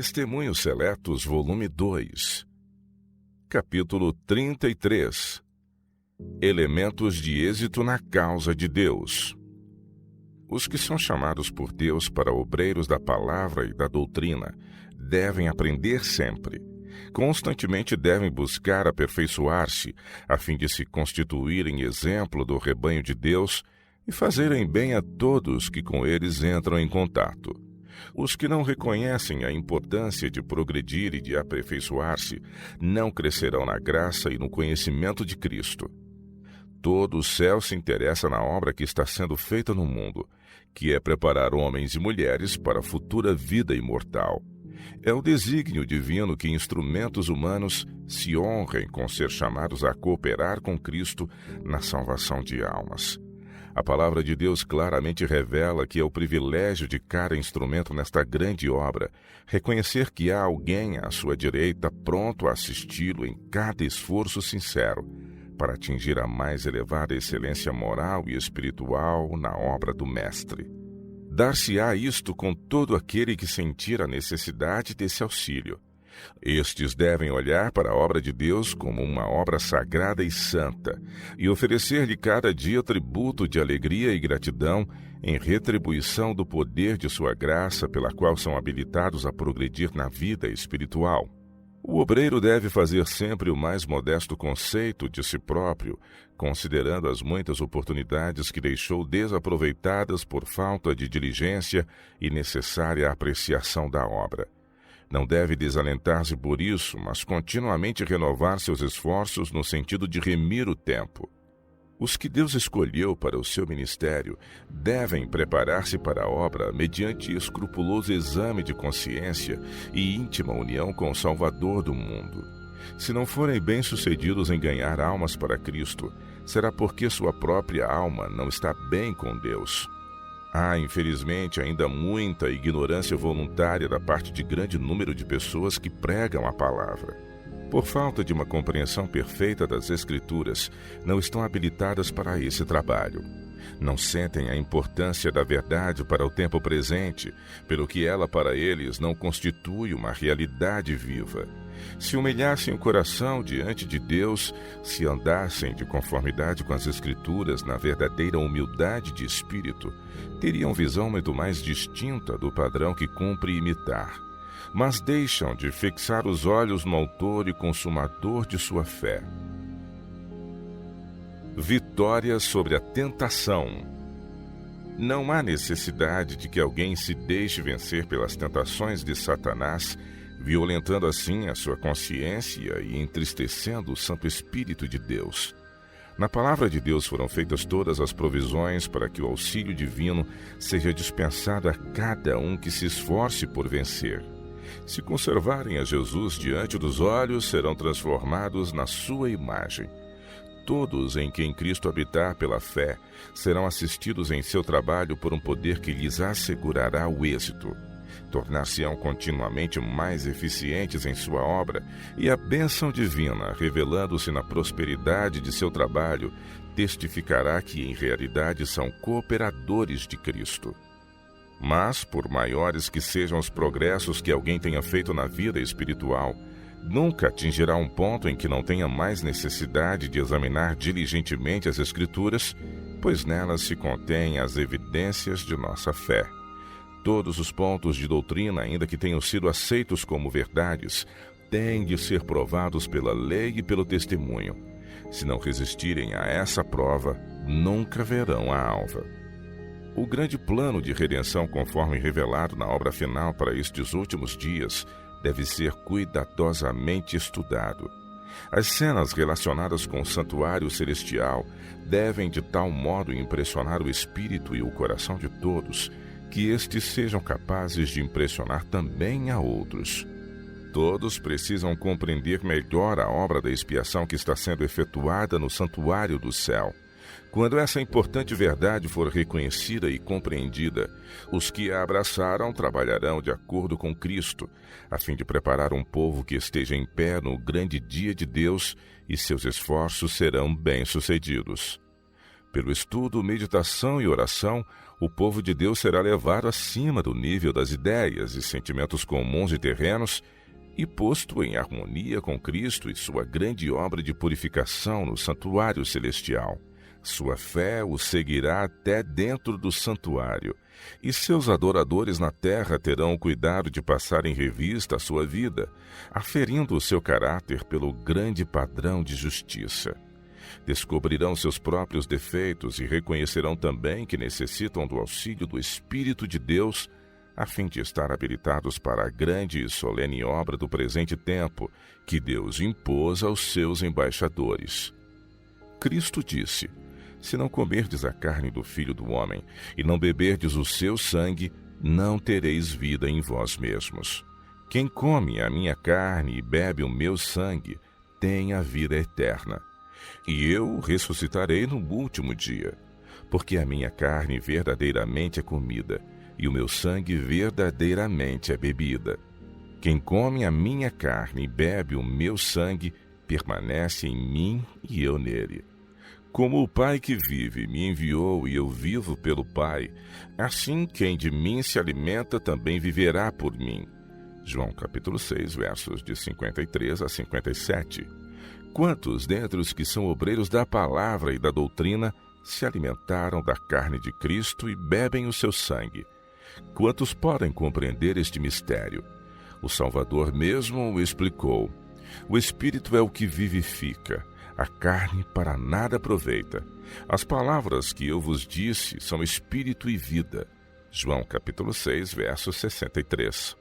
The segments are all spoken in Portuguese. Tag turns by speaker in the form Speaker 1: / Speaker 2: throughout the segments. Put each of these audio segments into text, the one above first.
Speaker 1: Testemunhos Seletos, volume 2. Capítulo 33. Elementos de êxito na causa de Deus. Os que são chamados por Deus para obreiros da palavra e da doutrina devem aprender sempre. Constantemente devem buscar aperfeiçoar-se, a fim de se constituírem exemplo do rebanho de Deus e fazerem bem a todos que com eles entram em contato. Os que não reconhecem a importância de progredir e de aperfeiçoar-se não crescerão na graça e no conhecimento de Cristo. Todo o céu se interessa na obra que está sendo feita no mundo, que é preparar homens e mulheres para a futura vida imortal. É o desígnio divino que instrumentos humanos se honrem com ser chamados a cooperar com Cristo na salvação de almas. A palavra de Deus claramente revela que é o privilégio de cada instrumento nesta grande obra reconhecer que há alguém à sua direita pronto a assisti-lo em cada esforço sincero para atingir a mais elevada excelência moral e espiritual na obra do Mestre. Dar-se-á isto com todo aquele que sentir a necessidade desse auxílio. Estes devem olhar para a obra de Deus como uma obra sagrada e santa e oferecer-lhe cada dia tributo de alegria e gratidão em retribuição do poder de sua graça pela qual são habilitados a progredir na vida espiritual. O obreiro deve fazer sempre o mais modesto conceito de si próprio, considerando as muitas oportunidades que deixou desaproveitadas por falta de diligência e necessária apreciação da obra. Não deve desalentar-se por isso, mas continuamente renovar seus esforços no sentido de remir o tempo. Os que Deus escolheu para o seu ministério devem preparar-se para a obra mediante escrupuloso exame de consciência e íntima união com o Salvador do mundo. Se não forem bem-sucedidos em ganhar almas para Cristo, será porque sua própria alma não está bem com Deus. Há, infelizmente, ainda muita ignorância voluntária da parte de grande número de pessoas que pregam a palavra. Por falta de uma compreensão perfeita das Escrituras, não estão habilitadas para esse trabalho. Não sentem a importância da verdade para o tempo presente, pelo que ela para eles não constitui uma realidade viva. Se humilhassem o coração diante de Deus, se andassem de conformidade com as Escrituras na verdadeira humildade de espírito, teriam visão muito mais distinta do padrão que cumpre imitar. Mas deixam de fixar os olhos no autor e consumador de sua fé. Vitória sobre a tentação. Não há necessidade de que alguém se deixe vencer pelas tentações de Satanás, violentando assim a sua consciência e entristecendo o Santo Espírito de Deus. Na palavra de Deus foram feitas todas as provisões para que o auxílio divino seja dispensado a cada um que se esforce por vencer. Se conservarem a Jesus diante dos olhos, serão transformados na sua imagem. Todos em quem Cristo habitar pela fé serão assistidos em seu trabalho por um poder que lhes assegurará o êxito. Tornar-se-ão continuamente mais eficientes em sua obra, e a bênção divina, revelando-se na prosperidade de seu trabalho, testificará que em realidade são cooperadores de Cristo. Mas, por maiores que sejam os progressos que alguém tenha feito na vida espiritual, nunca atingirá um ponto em que não tenha mais necessidade de examinar diligentemente as Escrituras, pois nelas se contêm as evidências de nossa fé. Todos os pontos de doutrina, ainda que tenham sido aceitos como verdades, têm de ser provados pela lei e pelo testemunho. Se não resistirem a essa prova, nunca verão a alva. O grande plano de redenção, conforme revelado na obra final para estes últimos dias, deve ser cuidadosamente estudado. As cenas relacionadas com o santuário celestial devem de tal modo impressionar o espírito e o coração de todos, que estes sejam capazes de impressionar também a outros. Todos precisam compreender melhor a obra da expiação que está sendo efetuada no santuário do céu. Quando essa importante verdade for reconhecida e compreendida, os que a abraçaram trabalharão de acordo com Cristo, a fim de preparar um povo que esteja em pé no grande dia de Deus, e seus esforços serão bem-sucedidos. Pelo estudo, meditação e oração, O povo de Deus será levado acima do nível das ideias e sentimentos comuns e terrenos e posto em harmonia com Cristo e sua grande obra de purificação no santuário celestial. Sua fé o seguirá até dentro do santuário, e seus adoradores na terra terão o cuidado de passar em revista a sua vida, aferindo o seu caráter pelo grande padrão de justiça. Descobrirão seus próprios defeitos e reconhecerão também que necessitam do auxílio do Espírito de Deus a fim de estar habilitados para a grande e solene obra do presente tempo que Deus impôs aos seus embaixadores. Cristo disse: se não comerdes a carne do Filho do Homem e não beberdes o seu sangue, não tereis vida em vós mesmos. Quem come a minha carne e bebe o meu sangue tem a vida eterna, e eu ressuscitarei no último dia, porque a minha carne verdadeiramente é comida, e o meu sangue verdadeiramente é bebida. Quem come a minha carne e bebe o meu sangue permanece em mim e eu nele. Como o Pai que vive me enviou e eu vivo pelo Pai, assim quem de mim se alimenta também viverá por mim. João capítulo 6, versos de 53 a 57. Quantos dentre os que são obreiros da palavra e da doutrina se alimentaram da carne de Cristo e bebem o seu sangue? Quantos podem compreender este mistério? O Salvador mesmo o explicou. O Espírito é o que vivifica, a carne para nada aproveita. As palavras que eu vos disse são espírito e vida. João capítulo 6, verso 63.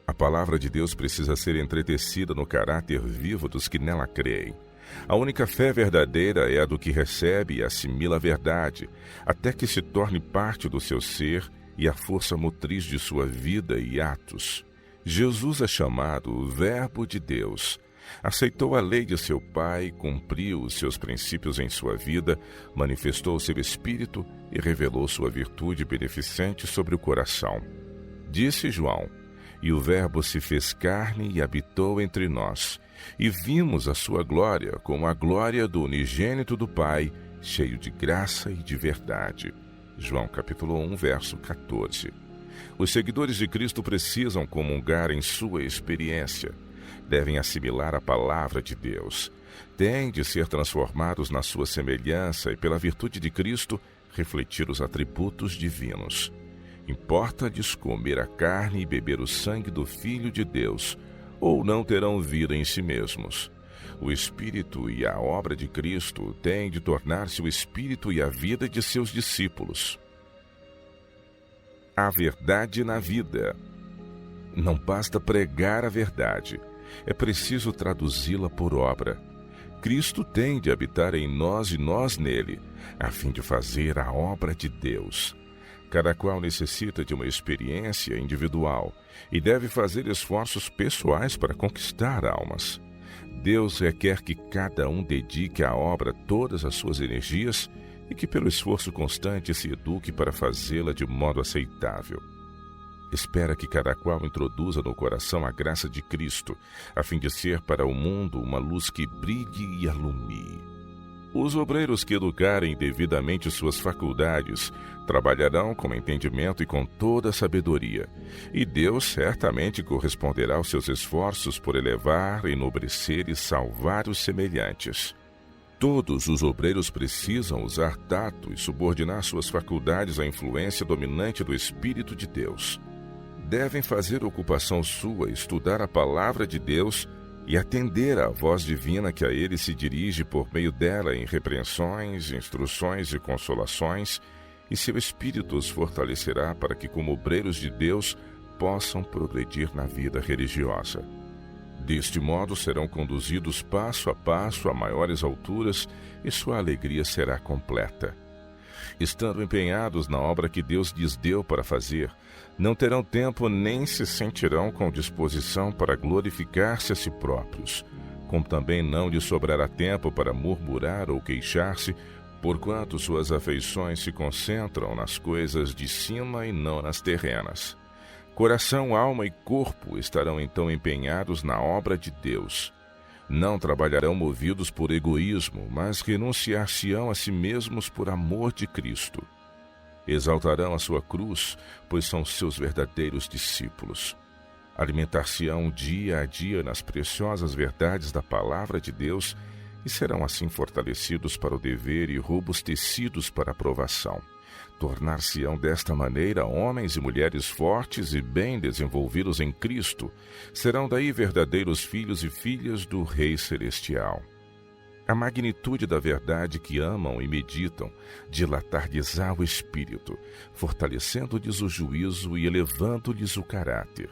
Speaker 1: A palavra de Deus precisa ser entretecida no caráter vivo dos que nela creem. A única fé verdadeira é a do que recebe e assimila a verdade, até que se torne parte do seu ser e a força motriz de sua vida e atos. Jesus é chamado o Verbo de Deus. Aceitou a lei de seu Pai, cumpriu os seus princípios em sua vida, manifestou seu Espírito e revelou sua virtude beneficente sobre o coração. Disse João: e o Verbo se fez carne e habitou entre nós, e vimos a sua glória como a glória do unigênito do Pai, cheio de graça e de verdade. João capítulo 1, verso 14. Os seguidores de Cristo precisam comungar em sua experiência. Devem assimilar a palavra de Deus. Têm de ser transformados na sua semelhança e, pela virtude de Cristo, refletir os atributos divinos. Importa-lhes comer a carne e beber o sangue do Filho de Deus, ou não terão vida em si mesmos. O Espírito e a obra de Cristo têm de tornar-se o Espírito e a vida de seus discípulos. A verdade na vida. Não basta pregar a verdade, é preciso traduzi-la por obra. Cristo tem de habitar em nós e nós nele, a fim de fazer a obra de Deus. Cada qual necessita de uma experiência individual e deve fazer esforços pessoais para conquistar almas. Deus requer que cada um dedique à obra todas as suas energias e que pelo esforço constante se eduque para fazê-la de modo aceitável. Espera que cada qual introduza no coração a graça de Cristo, a fim de ser para o mundo uma luz que brilhe e alumie. Os obreiros que educarem devidamente suas faculdades trabalharão com entendimento e com toda sabedoria, e Deus certamente corresponderá aos seus esforços por elevar, enobrecer e salvar os semelhantes. Todos os obreiros precisam usar tato e subordinar suas faculdades à influência dominante do Espírito de Deus. Devem fazer ocupação sua, estudar a palavra de Deus e atender à voz divina que a ele se dirige por meio dela em repreensões, instruções e consolações, e seu Espírito os fortalecerá para que, como obreiros de Deus, possam progredir na vida religiosa. Deste modo serão conduzidos passo a passo a maiores alturas e sua alegria será completa. Estando empenhados na obra que Deus lhes deu para fazer, não terão tempo nem se sentirão com disposição para glorificar-se a si próprios, como também não lhes sobrará tempo para murmurar ou queixar-se, porquanto suas afeições se concentram nas coisas de cima e não nas terrenas. Coração, alma e corpo estarão então empenhados na obra de Deus. Não trabalharão movidos por egoísmo, mas renunciar-se-ão a si mesmos por amor de Cristo. Exaltarão a sua cruz, pois são seus verdadeiros discípulos. Alimentar-se-ão dia a dia nas preciosas verdades da palavra de Deus e serão assim fortalecidos para o dever e robustecidos para a provação. Tornar-se-ão desta maneira homens e mulheres fortes e bem desenvolvidos em Cristo. Serão daí verdadeiros filhos e filhas do Rei Celestial. A magnitude da verdade que amam e meditam dilatar-lhes-á o espírito, fortalecendo-lhes o juízo e elevando-lhes o caráter.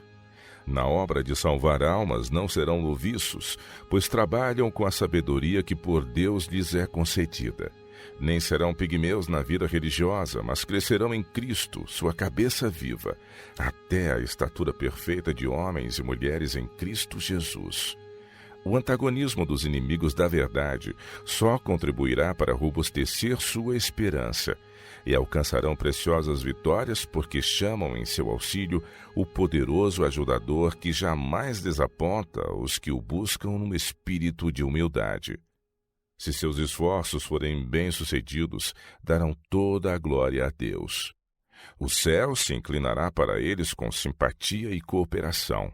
Speaker 1: Na obra de salvar almas não serão noviços, pois trabalham com a sabedoria que por Deus lhes é concedida. Nem serão pigmeus na vida religiosa, mas crescerão em Cristo, sua cabeça viva, até a estatura perfeita de homens e mulheres em Cristo Jesus. O antagonismo dos inimigos da verdade só contribuirá para robustecer sua esperança, e alcançarão preciosas vitórias porque chamam em seu auxílio o poderoso ajudador que jamais desaponta os que o buscam num espírito de humildade. Se seus esforços forem bem-sucedidos, darão toda a glória a Deus. O céu se inclinará para eles com simpatia e cooperação.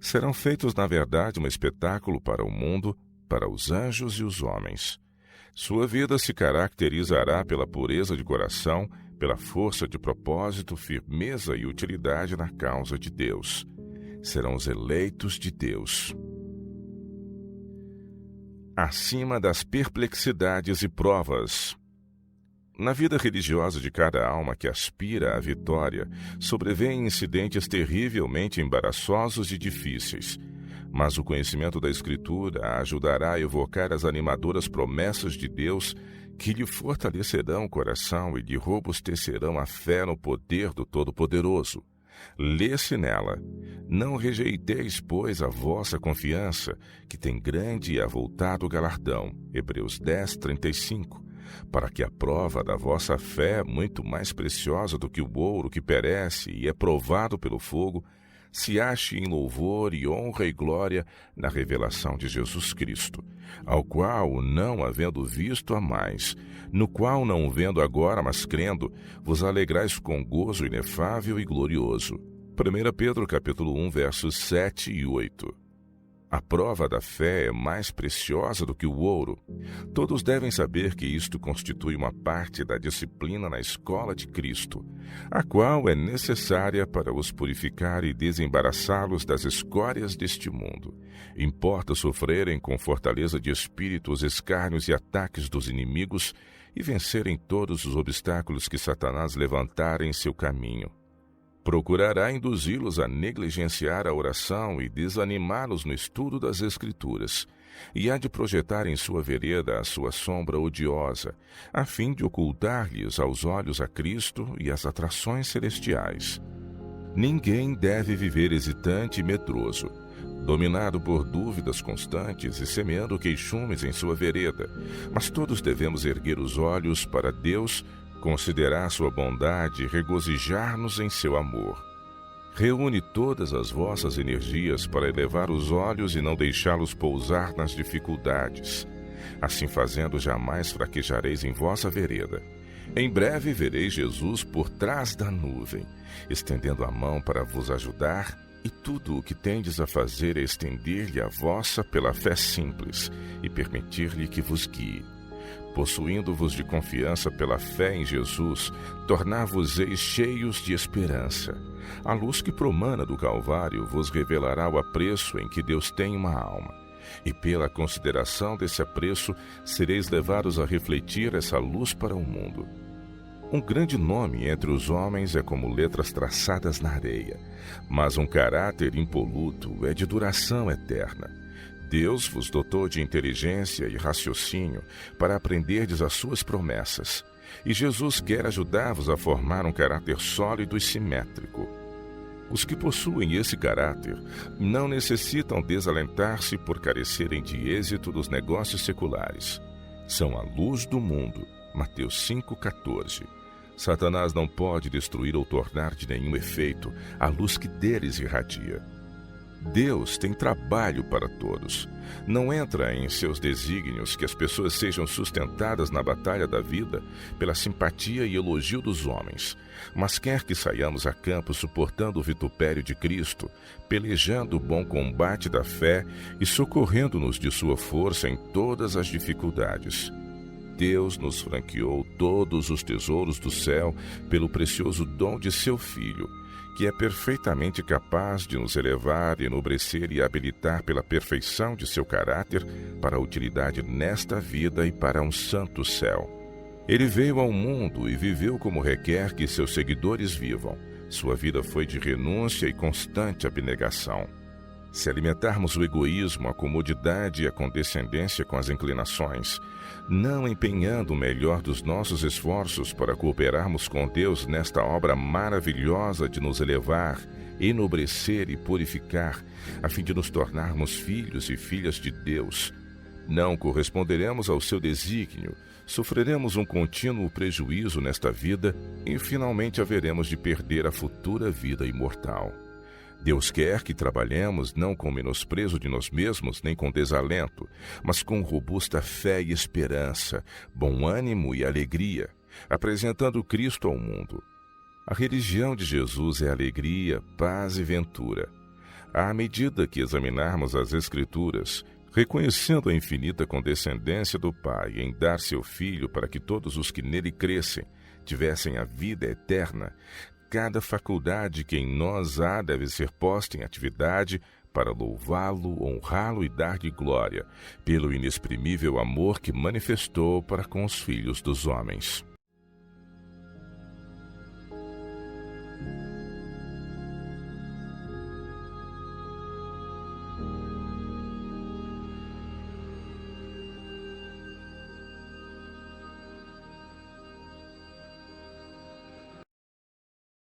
Speaker 1: Serão feitos, na verdade, um espetáculo para o mundo, para os anjos e os homens. Sua vida se caracterizará pela pureza de coração, pela força de propósito, firmeza e utilidade na causa de Deus. Serão os eleitos de Deus. Acima das perplexidades e provas. Na vida religiosa de cada alma que aspira à vitória, sobrevêm incidentes terrivelmente embaraçosos e difíceis. Mas o conhecimento da Escritura a ajudará a evocar as animadoras promessas de Deus que lhe fortalecerão o coração e lhe robustecerão a fé no poder do Todo-Poderoso. Lê-se nela: não rejeiteis, pois, a vossa confiança, que tem grande e avultado galardão. Hebreus 10, 35. Para que a prova da vossa fé, muito mais preciosa do que o ouro que perece e é provado pelo fogo, se ache em louvor e honra e glória na revelação de Jesus Cristo, ao qual, não havendo visto a mais, no qual não vendo agora, mas crendo, vos alegrais com gozo inefável e glorioso. 1 Pedro capítulo 1, versos 7 e 8. A prova da fé é mais preciosa do que o ouro. Todos devem saber que isto constitui uma parte da disciplina na escola de Cristo, a qual é necessária para os purificar e desembaraçá-los das escórias deste mundo. Importa sofrerem com fortaleza de espírito os escárnios e ataques dos inimigos e vencerem todos os obstáculos que Satanás levantar em seu caminho. Procurará induzi-los a negligenciar a oração e desanimá-los no estudo das Escrituras, e há de projetar em sua vereda a sua sombra odiosa, a fim de ocultar-lhes aos olhos a Cristo e as atrações celestiais. Ninguém deve viver hesitante e medroso, dominado por dúvidas constantes e semeando queixumes em sua vereda, mas todos devemos erguer os olhos para Deus, considerar sua bondade e regozijar-nos em seu amor. Reúne todas as vossas energias para elevar os olhos e não deixá-los pousar nas dificuldades. Assim fazendo, jamais fraquejareis em vossa vereda. Em breve vereis Jesus por trás da nuvem, estendendo a mão para vos ajudar, e tudo o que tendes a fazer é estender-lhe a vossa pela fé simples e permitir-lhe que vos guie. Possuindo-vos de confiança pela fé em Jesus, tornar-vos-eis cheios de esperança. A luz que promana do Calvário vos revelará o apreço em que Deus tem uma alma. E pela consideração desse apreço, sereis levados a refletir essa luz para o mundo. Um grande nome entre os homens é como letras traçadas na areia, mas um caráter impoluto é de duração eterna. Deus vos dotou de inteligência e raciocínio para aprenderdes as suas promessas, e Jesus quer ajudar-vos a formar um caráter sólido e simétrico. Os que possuem esse caráter não necessitam desalentar-se por carecerem de êxito dos negócios seculares. São a luz do mundo. Mateus 5,14. Satanás não pode destruir ou tornar de nenhum efeito a luz que deles irradia. Deus tem trabalho para todos. Não entra em seus desígnios que as pessoas sejam sustentadas na batalha da vida pela simpatia e elogio dos homens, mas quer que saiamos a campo suportando o vitupério de Cristo, pelejando o bom combate da fé e socorrendo-nos de sua força em todas as dificuldades. Deus nos franqueou todos os tesouros do céu pelo precioso dom de seu Filho, que é perfeitamente capaz de nos elevar, enobrecer e habilitar pela perfeição de seu caráter para a utilidade nesta vida e para um santo céu. Ele veio ao mundo e viveu como requer que seus seguidores vivam. Sua vida foi de renúncia e constante abnegação. Se alimentarmos o egoísmo, a comodidade e a condescendência com as inclinações, não empenhando o melhor dos nossos esforços para cooperarmos com Deus nesta obra maravilhosa de nos elevar, enobrecer e purificar, a fim de nos tornarmos filhos e filhas de Deus, não corresponderemos ao seu desígnio, sofreremos um contínuo prejuízo nesta vida e finalmente haveremos de perder a futura vida imortal. Deus quer que trabalhemos não com menosprezo de nós mesmos, nem com desalento, mas com robusta fé e esperança, bom ânimo e alegria, apresentando Cristo ao mundo. A religião de Jesus é alegria, paz e ventura. À medida que examinarmos as Escrituras, reconhecendo a infinita condescendência do Pai em dar seu Filho para que todos os que nele crescem tivessem a vida eterna, cada faculdade que em nós há deve ser posta em atividade para louvá-lo, honrá-lo e dar-lhe glória, pelo inexprimível amor que manifestou para com os filhos dos homens.